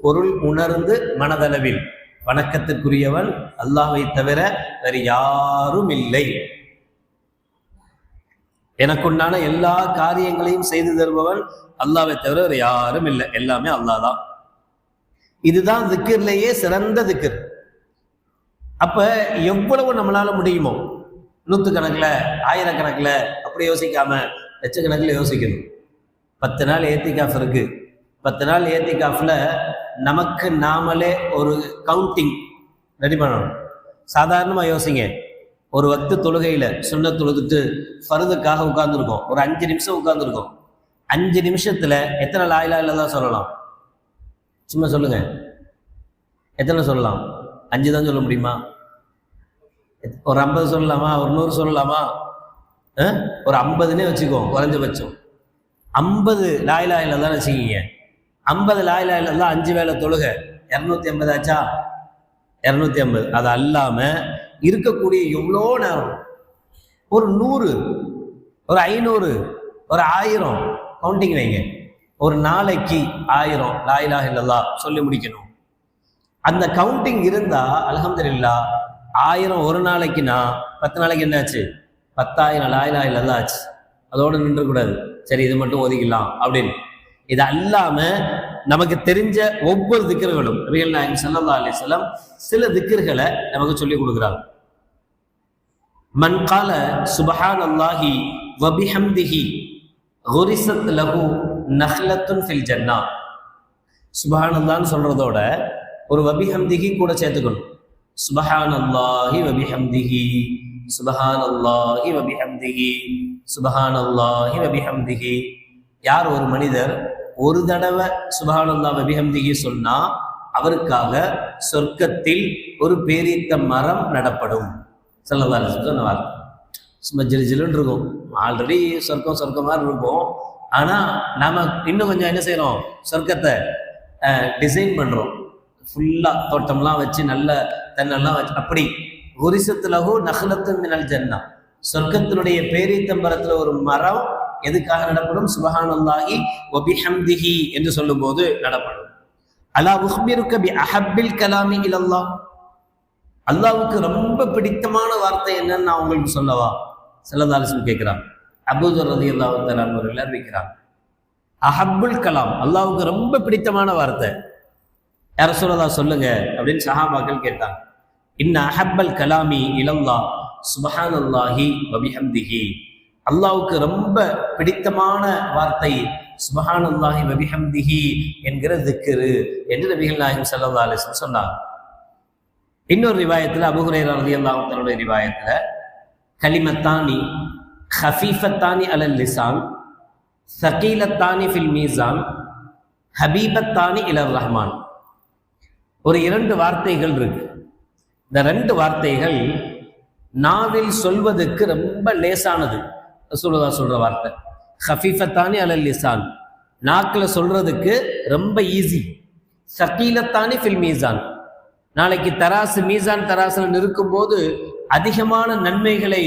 பொருள் உணர்ந்து மனதளவில் வணக்கத்திற்குரியவன் அல்லாஹ்வை தவிர வேறு யாரும் இல்லை, எனக்குண்டான எல்லா காரியங்களையும் செய்து தருபவன் அல்லாஹ்வை தவிர வேறு யாரும் இல்லை, எல்லாமே அல்லாஹ் தான். இதுதான் திக்ர்லயே சிறந்த திக்ர். அப்ப எவ்வளவு நம்மளால முடியுமோ, 100 கணக்குல 1000 கணக்குல அப்படி யோசிக்காம லட்சக்கணக்கில் யோசிக்கணும். 10 நாள் ஏத்திகாஃப் இருக்கு. 10 நாள் ஏத்திகாஃப்ல நமக்கு நாமளே ஒரு கவுண்டிங் ரெடி பண்ணணும். சாதாரணமா யோசிங்க, ஒரு வக்து தொழுகையில சுன்னத் தொழுதுட்டு ஃபர்துக்காக உட்கார்ந்துருக்கோம், ஒரு 5 நிமிஷம் உட்கார்ந்துருக்கோம். 5 நிமிஷத்துல எத்தனை லா இலாஹ இல்லல்லாஹ் சொல்லலாம்? சும்மா சொல்லுங்க, எத்தனை சொல்லலாம்? 5 தான் சொல்ல முடியுமா? ஒரு 50 சொல்லலாமா? ஒரு 100 சொல்லலாமா? ஒரு 50னே வச்சுக்கோ குறைஞ்சபட்சம். 50 லா இலாஹ இல்லல்லாஹ் வச்சுக்கிங்க. 50 லா இலாஹ இல்லல்லாஹ் 5 வேளை தொழுகை 250 ஆச்சா? 250. அது அல்லாம இருக்கக்கூடிய எவ்வளோ நேரம், ஒரு 100, ஒரு 500, ஒரு 1000 கவுண்டிங் வைங்க. ஒரு நாளைக்கு 1000 லா இலாஹ இல்லல்லாஹ் சொல்லி முடிக்கணும். அந்த கவுண்டிங் இருந்தா அல்ஹம்துலில்லாஹ் 1000 ஒரு நாளைக்குன்னா 10 நாளைக்கு என்னாச்சு? 10,000 லா இலாஹ இல்லல்லாஹ் ஆச்சு. அதோடு நின்று கூடாது, சரி இது மட்டும் ஒதுக்கலாம் அப்படின்னு. இது அல்லாம நமக்கு தெரிஞ்ச ஒவ்வொரு திக்ர்களும் நபிகள் நாயகம் ஸல்லல்லாஹு அலைஹி வஸல்லம் சில திக்ர்களை நமக்கு சொல்லி கொடுக்குறாங்க. மன் கால சுப்ஹானல்லாஹி வ பிஹம்திஹி குரிஸத் லஹு நஹ்லத்துன் ஃபில் ஜன்னah. சுப்ஹானல்லாஹ்னு சொல்றதோட ஒரு வபிஹம்திஹி கூட சேர்த்துக்கணும். சுப்ஹானல்லாஹி வ பிஹம்திஹி, சுப்ஹானல்லாஹி வ பிஹம்திஹி, சுப்ஹானல்லாஹி வ பிஹம்திஹி. யார் ஒரு மனிதர் ஒரு தடவை சுப்ஹானல்லாஹ் வ பிஹம்திஹி சொன்னா அவருக்காக சொர்க்கத்தில் ஒரு பேரீத்த மரம் நடப்படும். ஸல்லல்லாஹு அலைஹி வஸல்லம் சொன்னார். சும்மா ஜில்ஜில்னு இருக்கும், ஆல்ரெடி சொர்க்கம் மாதிரி இருக்கும். ஆனா நாம இன்னும் கொஞ்சம் என்ன செய்யறோம், சொர்க்கத்தை டிசைன் பண்றோம். ஃபுல்லா தோட்டம்லாம் வச்சு நல்ல தென்னெல்லாம் வச்சு அப்படி. குரிஸத்துலஹு நஹ்லத்துன் மினல் ஜன்னah, சொர்க்கத்தினுடைய பேரீத்தம்பரத்துல ஒரு மரம் எதுக்காக நடப்படும்? சுப்ஹானல்லாஹி வ பிஹம்திஹி என்று சொல்லும் போது நடப்படும். அலா உஹ்பிருக பி அஹப்பில் கலாமி இலல்லாஹ், அல்லாஹ்வுக்கு ரொம்ப பிடித்தமான வார்த்தை என்னன்னு நான் உங்களுக்கு சொல்லவா? ஸல்லல்லாஹு அலைஹி வஸல்லம் கேட்கிறான். அபூதர் ரலியல்லாஹு தஆலா அவர்கள் அறிவிக்கிறாங்க, அஹப்புல் கலாம் அல்லாஹ்வுக்கு ரொம்ப பிடித்தமான வார்த்தை யா ரசூலல்லாஹ் சொல்லுங்க அப்படின்னு சஹாபாக்கள் கேட்டாங்க. இன்ன அஹப்பல் கலாமி இலல்லாஹ் சுப்ஹானல்லாஹி வ பிஹம்திஹி, அல்லாஹ்வுக்கு ரொம்ப பிடித்தமான வார்த்தை சுப்ஹானல்லாஹி வ பிஹம்திஹி என்கிற திக்ரு என்று நபிகள் நாயகம் ஸல்லல்லாஹு அலைஹி வஸல்லம் சொன்னாங்க. இன்னொரு ரிவாயத்துல அபூ ஹுரைரா ரலியல்லாஹு தஆலா ரிவாயத்துல கலிமத்தானி ஹஃபீஃபத்தானி அலல் லிசான் ஸகீலத்தானி ஃபில் மீசான் ஹபீபத்தானி இலர் ரஹ்மான், ஒரு 2 வார்த்தைகள் இருக்கு. இந்த 2 வார்த்தைகள் நாவில் சொல்வதற்கு ரொம்ப லேசானது. ரசூலுல்லாஹ் சொல்ற வார்த்தை ஹஃபீஃபத்தானி அலல் லிசான், நாக்கில் சொல்றதுக்கு ரொம்ப ஈஸி. ஸகீலத்தானி ஃபில் மீசான், நாளைக்கு தராசு மீசான் தராசுல நிற்கும் போது அதிகமான நன்மைகளை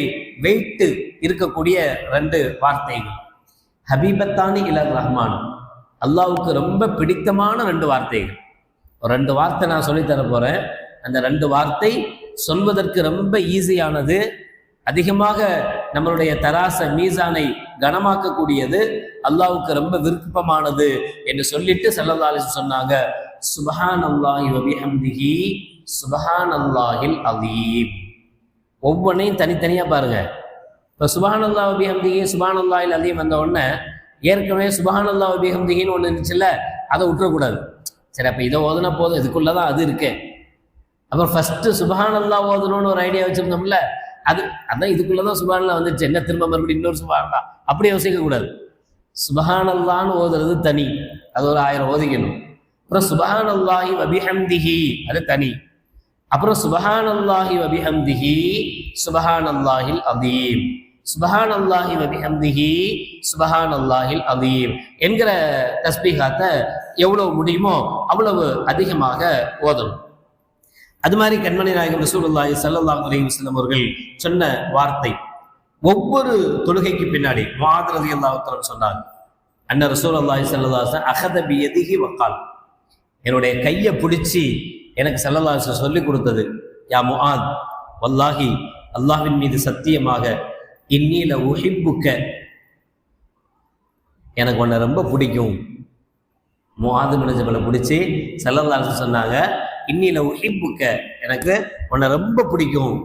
வைத்து இருக்கக்கூடிய 2 வார்த்தைகள். ஹபீபத்தானி இலர் ரஹ்மான், அல்லாஹ்வுக்கு ரொம்ப பிடித்தமான 2 வார்த்தைகள். ஒரு 2 வார்த்தை நான் சொல்லித்தர போறேன். அந்த 2 வார்த்தை சொல்வதற்கு ரொம்ப ஈஸியானது, அதிகமாக நம்மளுடைய தராச மீசானை கனமாக்கக்கூடியது, அல்லாஹ்வுக்கு ரொம்ப விருப்பமானது என்று சொல்லிட்டு ஸல்லல்லாஹு அலைஹி வஸல்லம் சொன்னாங்க, சுப்ஹானல்லாஹி வ பிஹம்திஹி சுப்ஹானல்லாஹில் அலீம். ஒவ்வொன்றையும் தனித்தனியா பாருங்க. இப்போ சுப்ஹானல்லாஹி வ பிஹம்திஹி சுப்ஹானல்லாஹில் அலீம் வந்த உடனே ஏற்கனவே சுப்ஹானல்லாஹி வ பிஹம்திஹின்னு ஒன்று இருந்துச்சுல்ல, அதை விட்டுறக்கூடாது. சரி, அப்போ இதை ஓதுனா போதும், இதுக்குள்ளதான் அது இருக்கு. அப்புறம் ஃபர்ஸ்ட் சுப்ஹானல்லாஹ் ஓதணும்னு ஒரு ஐடியா வச்சிருந்தோம்ல, அதான் இதுக்குள்ளதான் சுப்ஹானல்லாஹ் வந்துருச்சு, என்ன திரும்ப மறுபடியும் இன்னொரு சுப்ஹானல்லாஹ் அப்படி யோசிக்க கூடாது. சுப்ஹானல்லாஹ்னு ஓதுறது தனி, அது ஒரு 1000 ஓதிக்கணும். அப்புறம் சுப்ஹானல்லாஹி வ பிஹம்திஹி அது தனி. அப்புறம் சுப்ஹானல்லாஹி வ பிஹம்திஹி சுப்ஹானல்லாஹில் அலீம், சுப்ஹானல்லாஹி வ பிஹம்திஹி சுப்ஹானல்லாஹில் அலீம் என்கிற தஸ்பீஹாத்தை எவ்வளவு முடியுமோ அவ்வளவு அதிகமாக ஓதணும். அது மாதிரி கண்மணி நாயகம் ரசூலுல்லாஹி ஸல்லல்லாஹு அலைஹி வஸல்லம் அவர்கள் சொன்ன வார்த்தை, ஒவ்வொரு தொழுகைக்கு பின்னாடி முஆத் ரலியல்லாஹு தஆலா சொன்னாங்க, அன்ன ரசூலுல்லாஹி ஸல்லல்லாஹு அலைஹி வஸல்லம் அகத பியதிஹி வகால், என்னுடைய கையை பிடிச்சி எனக்கு ஸல்லல்லாஹு அலைஹி வஸல்லம் சொல்லி கொடுத்தது, யா முஆத், வல்லாஹி அல்லாஹ்வின் மீது சத்தியமாக, இன்னி ல உஹிப்புக்க, எனக்கு உன்னை ரொம்ப பிடிக்கும். முஆத் பின் ஜபலை பிடிச்சி ஸல்லல்லாஹு அலைஹி வஸல்லம் சொன்னாங்க, இன்னி ல உஹிப்புக்க, எனக்கு உன்னை ரொம்ப பிடிக்கும்,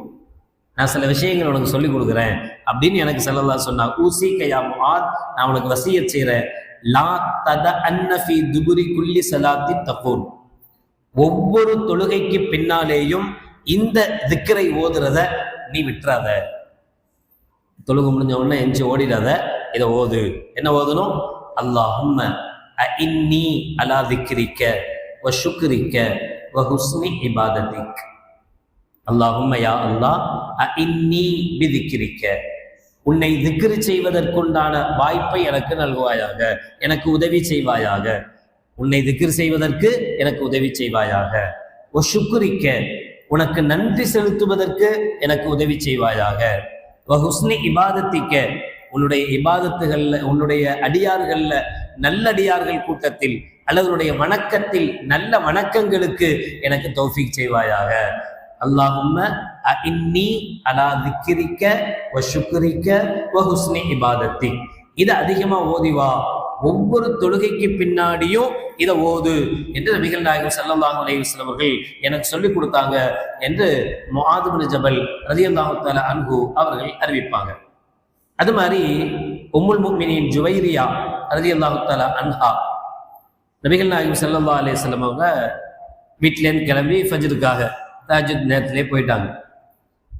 நான் சில விஷயங்கள் உனக்கு சொல்லிக் கொடுக்குறேன் அப்படின்னு எனக்கு ஸல்லல்லாஹு அலைஹி சொன்னாங்க. ஊசிக யா முஆத், நான் உனக்கு வசியத் செய்கிறேன், லா தத அன்னஃபி துபுரி குல்லி ஸலாத்தி தகூல், ஒவ்வொரு தொழுகைக்கு பின்னாலேயும் இந்த திக்ரை ஓதுறத நீ விட்டுறாத. தொழுகை முடிஞ்ச உடனே எஞ்சி ஓடிடாத, இதை ஓது. என்ன ஓதணும்? அல்லாஹும்ம அஇன்னி அலா திக்ரிக்க வ ஷுக்ரிக்க வ ஹுஸ்னி இபாதத்திக். அல்லாஹும்ம யா அல்லாஹ் அஇன்னி பிதிக்ரிக்க, உன்னை திக்ரு செய்வதற்குண்டான வாய்ப்பை எனக்கு நல்குவாயாக, எனக்கு உதவி செய்வாயாக. உன்னை திக்ரு செய்வதற்கு எனக்கு உதவி செய்வாயாக. வ ஷுக்ரிக்க, உனக்கு நன்றி செலுத்துவதற்கு எனக்கு உதவி செய்வாயாக. வ ஹுஸ்னி இபாதத்திக்க, உன்னுடைய இபாதத்துகள்ல, உன்னுடைய அடியார்கள்ல, நல்லடியார்கள் கூட்டத்தில் அல்லது உன்னுடைய வணக்கத்தில், நல்ல வணக்கங்களுக்கு எனக்கு தௌஃபீக் செய்வாயாக. அல்லாஹும்ம அஇன்னி அலா திக்ரிக்க வ ஷுக்ரிக்க வ ஹுஸ்னி இபாதத்திக். இதை அதிகமா ஓதிவா, ஒவ்வொரு தொழுகைக்கு பின்னாடியும் இதை ஓது என்று நபிகள் நாயகம் ஸல்லல்லாஹு அலைஹி வஸல்லம் அவர்கள் எனக்கு சொல்லிக் கொடுத்தாங்க என்று முஆத் பின் ஜபல் ரலியல்லாஹு தஆலா அன்ஹு அவர்கள் அறிவிப்பாங்க. அது மாதிரி உம்முல் முஃமினீன் ஜுவைரியா ரலியல்லாஹு தஆலா அன்ஹா, நபிகள் நாயகம் ஸல்லல்லாஹு அலைஹி வஸல்லம் அவங்க வீட்டிலேருந்து கிளம்பி ஃபஜ்ருக்காக தஹஜ்ஜுத் நேரத்திலே போயிட்டாங்க.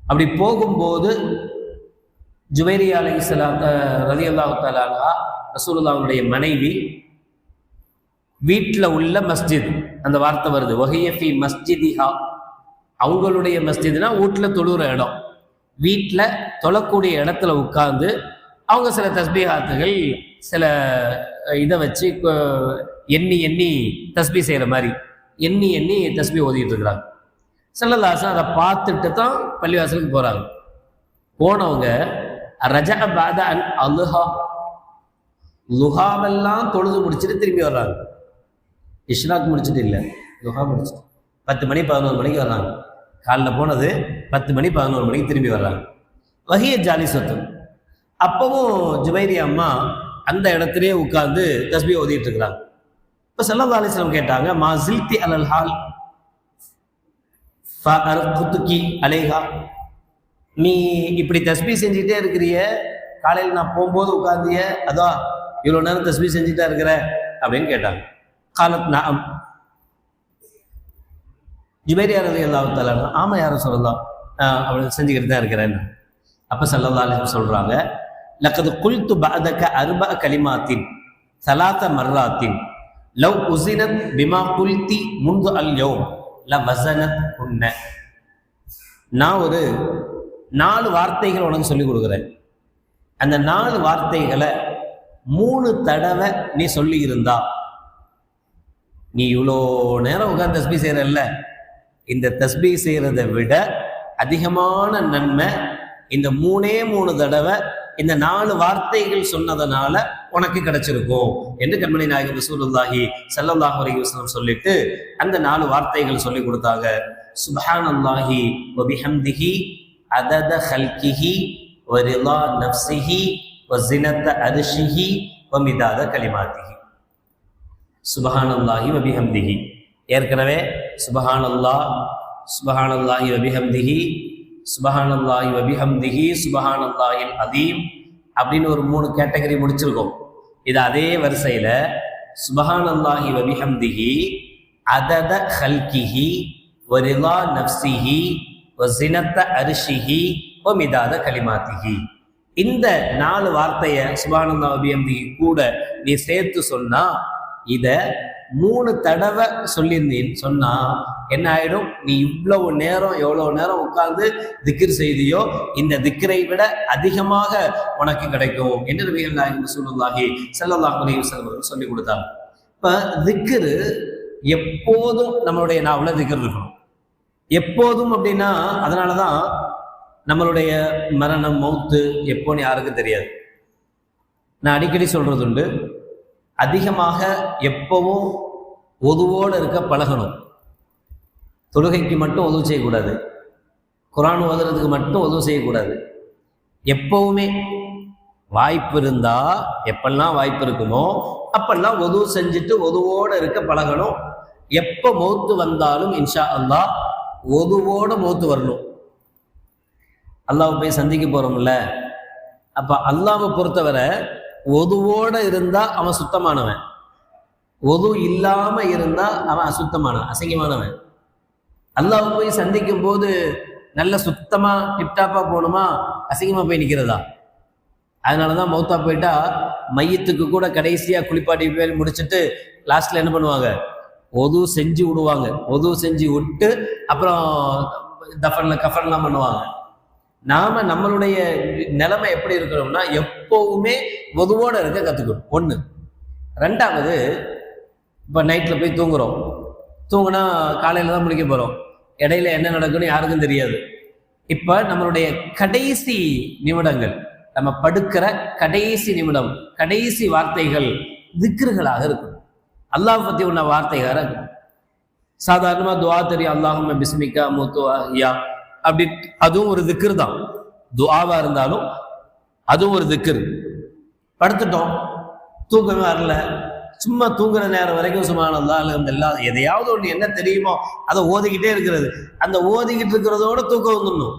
அப்படி போகும்போது ஜுவைரியா அலைஹிஸ்ஸலாம் ரலியல்லாஹு தஆலா அன்ஹா, ரசூலுல்லாஹ்வுடைய மனைவி, வீட்டில் உள்ள மஸ்ஜித், அந்த வார்த்தை வருது, வஹிய ஃபி மஸ்ஜிதிஹா, அவங்களுடைய மஸ்ஜித்னா வீட்டில் தொழுகிற இடம், வீட்டில் தொழக்கூடிய இடத்துல உட்கார்ந்து அவங்க சில தஸ்பீஹாத்துகள், சில இதை வச்சு எண்ணி எண்ணி தஸ்பீ செய்கிற மாதிரி எண்ணி எண்ணி தஸ்பீ ஓதிட்டு இருக்கிறாங்க. ஸல்லல்லாஹு அலைஹி வஸல்லம் அதை பார்த்துட்டு தான் பள்ளிவாசலுக்கு போகிறாங்க. போனவங்க ரஜஅ பஅத அன் அல்ஹா, லுஹாவெல்லாம் தொழுது முடிச்சுட்டு திரும்பி வர்றாங்க. இஷ்ராக் முடிச்சுட்டு இல்லை, லுஹா முடிச்சுட்டு 10 மணி 11 மணிக்கு வர்றாங்க. காலைல போனது 10 மணி 11 மணிக்கு திரும்பி வர்றாங்க. வஹிய ஜாலிசத்துன், அப்பவும் ஜுவைரியா அம்மா அந்த இடத்துலயே உட்கார்ந்து தஸ்பீ ஓதிட்டு இருக்கிறாங்க. இப்போ ஸல்லல்லாஹு அலைஹி வஸல்லம் கேட்டாங்க, மா ஸில்தி அலல் ஹால் ஃபஅர்குதுகி அலைஹா, நீ இப்படி தஸ்பீ செஞ்சுட்டே இருக்கிறிய, காலையில் நான் போகும்போது உட்கார்ந்திய, அதான் இவ்வளோ நேரம் தஸ்பீ செஞ்சுட்டா இருக்கிற அப்படின்னு கேட்டாங்க. காலத் நஅம், ஜுவைரியா ரலியல்லாஹு தஆலா, ஆமாம் யாரும் சொல்லலாம், அப்படி செஞ்சுக்கிட்டு தான் இருக்கிறேன்னு. அப்போ ஸல்லல்லாஹு அலைஹி வஸல்லம் சொல்கிறாங்க, லக்கது குல்து பஅதக அர்பஅ கலிமாத்தின் ஸலாஸ மர்ராத்தின் லவ் உஸினத் பிமா குல்தி முன்து அல் யௌம் ல வஸனத் உன்ன. நான் ஒரு 4 வார்த்தைகள் உனக்கு சொல்லிக் கொடுக்குறேன். அந்த 4 வார்த்தைகளை 3 தடவை நீ சொல்லி இருந்தா, நீ இவ்வளோ நேரம் உட்கார்ந்து தஸ்பீ செய்யறல்ல, இந்த தஸ்பீ செய்யறதை விட அதிகமான நன்மை இந்த 3 தடவை இந்த 4 வார்த்தைகள் சொன்னதனால உனக்கு கிடைச்சிருக்கும் என்று கண்மணி நாயகம் ரசூலுல்லாஹி ஸல்லல்லாஹு அலைஹி வஸல்லம் சொல்லிட்டு அந்த 4 வார்த்தைகள் சொல்லி கொடுத்தாங்க. சுப்ஹானல்லாஹி வ பிஹம்திஹி அதத ஹல்கிஹி வ ரிலா நஃப்ஸிஹி வ ஸினத அர்ஷிஹி வ மிதாத கலிமாத்திஹி. சுப்ஹானல்லாஹி வ பிஹம்திஹி, ஏற்கனவே சுப்ஹானல்லாஹ், சுப்ஹானல்லாஹி வ பிஹம்திஹி, சுப்ஹானல்லாஹி வ பிஹம்திஹி, சுப்ஹானல்லாஹில் அதீம் அப்படின்னு ஒரு 3 கேட்டகரி முடிச்சிருக்கோம். இது அதே வரிசையில் சுப்ஹானல்லாஹி வ பிஹம்திஹி அதத ஹல்கிஹி வ ரிலா நஃப்ஸிஹி வ ஸினத அர்ஷிஹி வ மிதாத கலிமாத்திஹி, இந்த 4 வார்த்தையை சுப்ஹானல்லாஹி வ பிஹம்திஹி கூட நீ சேர்த்து சொன்னா, இதை 3 தடவை சொல்லியிருந்தீன்னு சொன்னா என்ன ஆயிடும்? நீ இவ்வளவு நேரம், எவ்வளவு நேரம் உட்கார்ந்து திக்ர் செய்தியோ, இந்த திக்ரை விட அதிகமாக உனக்கு கிடைக்கும் என்று நபிகள் நாயகம் ரசூலுல்லாஹி ஸல்லல்லாஹு அலைஹி வஸல்லம் சொல்லி கொடுத்தாங்க. இப்ப திக்ரு எப்போதும் நம்மளுடைய நாவுல திக்ர் இருக்கணும், எப்போதும். அப்படின்னா அதனாலதான் நம்மளுடைய மரணம், மௌத்து எப்போன்னு யாருக்கும் தெரியாது. நான் அடிக்கடி சொல்றது உண்டு, அதிகமாக எப்பவும் ஒதுவோடு இருக்க பழகணும். தொழுகைக்கு மட்டும் உதவு செய்யக்கூடாது, குர்ஆன் ஓதுறதுக்கு மட்டும் உதவு செய்யக்கூடாது. எப்பவுமே வாய்ப்பு இருந்தா, எப்பெல்லாம் வாய்ப்பு இருக்குமோ அப்பெல்லாம் உதவு செஞ்சுட்டு ஒதுவோடு இருக்க பழகணும். எப்போ மௌத்து வந்தாலும் இன்ஷா அல்லாஹ் ஒதுவோட மௌத்து வரணும். அல்லாஹ்வை போய் சந்திக்க போறோம்ல, அப்ப அல்லாஹ்வை பொறுத்தவரை ஒதுவோட இருந்தா அவன் சுத்தமானவன், ஒது இல்லாம இருந்தா அவன் அசுத்தமானவன், அசிங்கமானவன். அல்லாஹ்வை போய் சந்திக்கும் போது நல்ல சுத்தமா டிப்டாப்பா போகணுமா, அசிங்கமா போய் நிற்கிறதா? அதனாலதான் மௌத்தா போயிட்டா மையத்துக்கு கூட கடைசியா குளிப்பாட்டி பேர் முடிச்சுட்டு லாஸ்ட்ல என்ன பண்ணுவாங்க, ஒது செஞ்சு விடுவாங்க. ஒது செஞ்சு விட்டு அப்புறம் கஃபன்லாம் பண்ணுவாங்க. நாம நம்மளுடைய நிலைமை எப்படி இருக்கணும்னா எப்பவுமே ஒதுவோட இருக்க கத்துக்கணும். ஒண்ணு. ரெண்டாவது, இப்ப நைட்ல போய் தூங்குனா காலையில தான் முழிக்க போறோம். இடையில என்ன நடக்குன்னு யாருக்கும் தெரியாது. இப்ப நம்மளுடைய கடைசி நிமிடங்கள், நம்ம படுக்கிற கடைசி நிமிடம், கடைசி வார்த்தைகள் திக்ருகளாக இருக்கும். அல்லாஹ் பத்தி உள்ள வார்த்தைகாக இருக்கும். சாதாரணமா துஆ தெரியும், அல்லாஹும்ம பிஸ்மிகா மூத்து அஹ்யா அப்படி, அதுவும் ஒரு திக்ரு தான். துஆவா இருந்தாலும் அதுவும் ஒரு திக்ரு. படுத்துட்டோம், தூக்கமே வரல, சும்மா தூங்குற நேரம் வரைக்கும் சுப்ஹானல்லாஹ் அல்ஹம்துலில்லாஹ் எதையாவது ஒன்று என்ன தெரியுமோ அதை ஓதிக்கிட்டே இருக்கிறது. அந்த ஓதிக்கிட்டு இருக்கிறதோட தூக்கம் வந்துடணும்.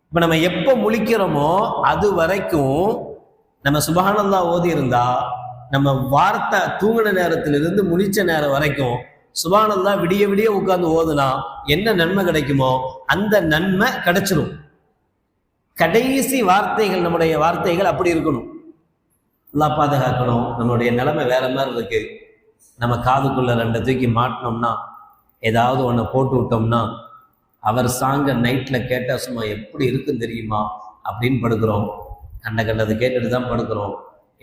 இப்ப நம்ம எப்போ முழிக்கிறோமோ அது வரைக்கும் நம்ம சுப்ஹானல்லாஹ் ஓதி இருந்தா, நம்ம வார்த்தை தூங்கின நேரத்திலிருந்து முழிச்ச நேரம் வரைக்கும் சுப்ஹானல்லாஹ் விடிய விடிய உட்கார்ந்து ஓதுனா என்ன நன்மை கிடைக்குமோ அந்த நன்மை கிடைச்சிரும். கடைசி வார்த்தைகள், நம்முடைய வார்த்தைகள் அப்படி இருக்கணும். அல்லாஹ் பாதுகாக்கணும். நம்மளுடைய நிலைமை வேற மாதிரி இருக்கு. நம்ம காதுக்குள்ள ரெண்டை தூக்கி மாட்டினோம்னா, ஏதாவது ஒன்றை போட்டு விட்டோம்னா, அவர் சாங்க நைட்ல கேட்டா சும்மா எப்படி இருக்குன்னு தெரியுமா அப்படின்னு படுக்கிறோம். கண்டது கேட்டுட்டு தான் படுக்கிறோம்.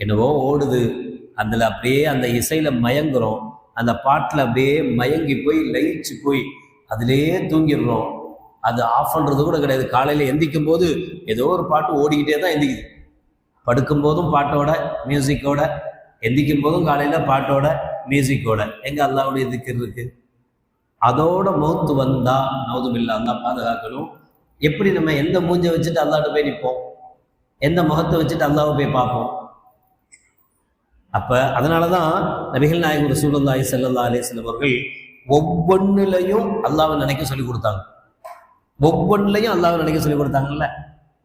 என்னவோ ஓடுது, அதுல அப்படியே அந்த இசையில மயங்குறோம். அந்த பாட்டுல அப்படியே மயங்கி போய் லயிச்சு போய் அதுலேயே தூங்கிடுறோம். அது ஆஃப் பண்றது கூட கிடையாது. காலையில எந்திக்கும் போது ஏதோ ஒரு பாட்டு ஓடிக்கிட்டே தான் எந்திக்குது. படுக்கும் போதும் பாட்டோட மியூசிக்கோட, எந்திக்கும் போதும் காலையில பாட்டோட மியூசிக்கோட. எங்க அல்லாஹ்வுடைய திக்ர் இருக்கு? அதோட மௌத்து வந்தா நவுதுபில்லா, அல்லாஹ் பாதுகாக்கணும். எப்படி நம்ம எந்த மூஞ்சை வச்சுட்டு அல்லாஹ்ட்ட போய் நிற்போம், எந்த முகத்தை வச்சுட்டு அல்லாஹ்வை போய் பார்ப்போம்? அப்ப அதனாலதான் நபிகள் நாயகம் ரசூலுல்லாஹி ஸல்லல்லாஹு அலைஹி வஸல்லம் அவர்கள் ஒவ்வொன்றிலையும் அல்லாஹ்வை நினைக்க சொல்லி கொடுத்தாங்க. ஒவ்வொன்றிலையும் அல்லாஹ்வை நினைக்க சொல்லி கொடுத்தாங்கல்ல.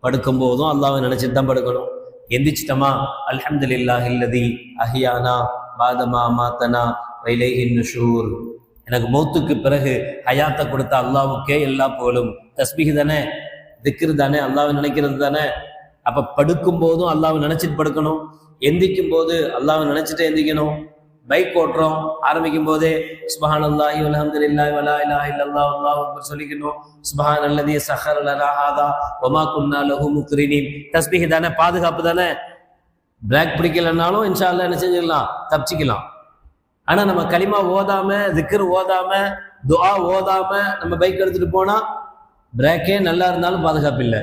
படுக்கும் போதும் அல்லாஹ்வை நினைச்சிட்டு தான் படுக்கணும். எந்திச்சிட்டமா அல்ஹம்துலில்லாஹில்லதி அஹ்யானா பாதமா மாத்தனா வ இலைஹின் நுஷூர். எனக்கு மௌத்துக்கு பிறகு ஹயாத்தை கொடுத்த அல்லாஹ்வுக்கே எல்லா புகழும். தஸ்பீஹ் தானே, திக்ர் தானே, அல்லாஹ்வை நினைக்கிறது தானே. அப்ப படுக்கும் போதும் அல்லாஹ்வை நினைச்சிட்டு படுக்கணும், எந்திக்கும் போது அல்லாஹ்வை நினைச்சிட்டு எந்திக்கணும். பைக் ஓட்டுறோம், ஆரம்பிக்கும் போதே சுப்ஹானல்லாஹி வல்ஹம்துலில்லாஹி வலா இலாஹா இல்லல்லாஹ் அல்லாஹு அக்பர் சொல்லிக்கணும். சுப்ஹானல்லதி ஸஹர லனா ஹாதா வமா குன்னா லஹு முக்ரினீன். தஸ்பீஹ் தானே, பாதுகாப்பு தானே. பிரேக் பிடிக்கலனாலும் இன்ஷா அல்லாஹ் என்ன செஞ்சிடலாம், தப்பிச்சிக்கலாம். ஆனா நம்ம கலிமா ஓதாம, திக்ர் ஓதாம, துஆ ஓதாம நம்ம பைக் எடுத்துட்டு போனா பிரேக்கே நல்லா இருந்தாலும் பாதுகாப்பு இல்லை.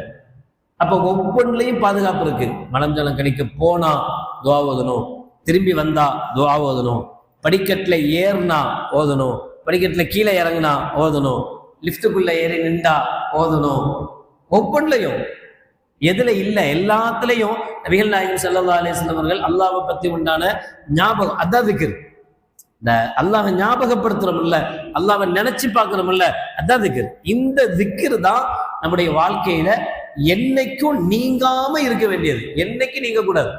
அப்ப ஒவ்வொன்றிலையும் பாதுகாப்பு இருக்கு. மலம் ஜலம் கணிக்க போனா துஆ ஓதணும், திரும்பி வந்தா துஆ ஓதணும், படிக்கட்டுல ஏறினா ஓதணும், படிக்கட்டுல கீழே இறங்கினா ஓதணும், லிப்டுக்குள்ள ஏறி நின்றா ஓதணும். ஒவ்வொன்றிலையும் எதுல இல்ல எல்லாத்துலயும் நபிகள் நாயகம் ஸல்லல்லாஹு அலைஹி வஸல்லம் அவர்கள் அல்லாஹ்வை பத்தி உண்டான ஞாபகம், அதான் திக்ர். இந்த அல்லாஹ்வை ஞாபகப்படுத்துறோம் இல்ல, அல்லாஹ்வை நினைச்சு பார்க்கிறோம் இல்ல, அதான் திக்ர். இந்த திக்ர் தான் நம்முடைய வாழ்க்கையில என்னைக்கும் நீங்காம இருக்க வேண்டியது, என்னைக்கு நீங்க கூடாது.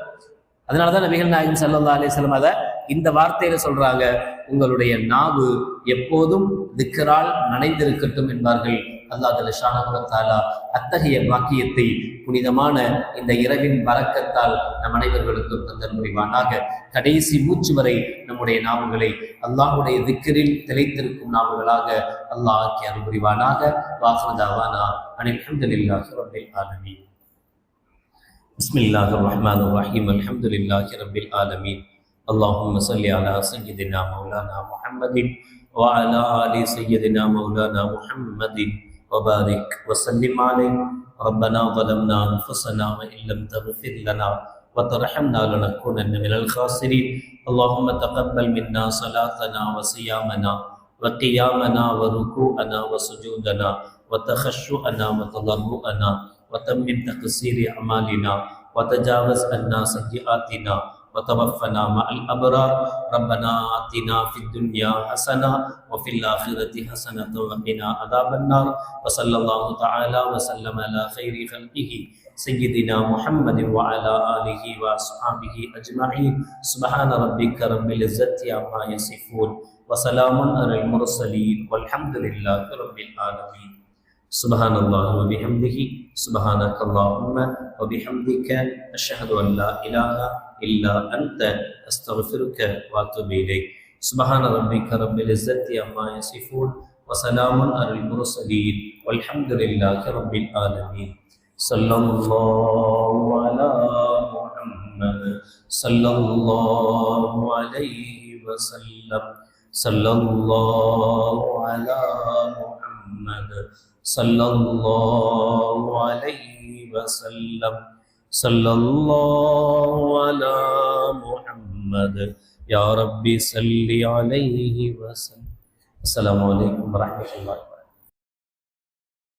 அதனாலதான் நபிகள் நாயகம் ஸல்லல்லாஹு அலைஹி வஸல்லம் அதை இந்த வார்த்தையில சொல்றாங்க, உங்களுடைய நாவு எப்போதும் திக்ரால் நனைந்திருக்கட்டும் என்பார்கள். அல்லாஹ் ஸுப்ஹானஹு வ தஆலா அத்தகைய பாக்கியத்தை புனிதமான இந்த இரவின் பரக்கத்தால் நம் அனைவர்களுக்கும் தந்தல் புரிவானாக. கடைசி மூச்சு வரை நம்முடைய நாவுகளை அல்லாஹ்வுடைய திக்ரில் திளைத்திருக்கும் நாவுகளாக அல்லாஹ் ஆக்கி அருள் புரிவானாக. வாஹிரு தஅவானா அனில் ஹம்துலில்லாஹி ரப்பில் ஆலமீன். பிஸ்மில்லாஹிர் ரஹ்மானிர் ரஹீம். அல்ஹம்துலில்லாஹி ரப்பில் ஆலமீன். அல்லாஹும்ம ஸல்லி அலா சய்யிதினா மௌலானா முஹம்மதின் வ அலா ஆலி சய்யிதினா மௌலானா முஹம்மதின் وبارك وسلم عليه. ربنا ظلمنا أنفسنا وإن لم تغفر لنا وترحمنا لنكونن من الخاسرين. اللهم تقبل منا صلاتنا وصيامنا وقيامنا وركوعنا وسجودنا وتخشعنا وتضرعنا وتمم تقصير أعمالنا وتجاوز عنا سيئاتنا وتوفنا مع الأبرار. ربنا آتنا في الدنيا حسنة وفي الآخرة حسنة وقنا عذاب النار. وصلى الله تعالى وسلم على خير خلقه سيدنا محمد وعلى آله وأصحابه أجمعين. سبحان ربك رب العزة عما يصفون وسلام على المرسلين والحمد لله رب العالمين. سبحان الله وبحمده سبحانك اللهم وبحمدك أشهد أن لا إله إلا أنت أستغفرك وأتوب إليك. سبحان ربك رب العزة عما يصفون وسلام على المرسلين والحمد لله رب العالمين. صلى الله على محمد صلى الله عليه وسلم. صلى الله على محمد صلى الله عليه وسلم. صلى الله على محمد يا ربي صل عليه وسلم. السلام عليكم ورحمة الله.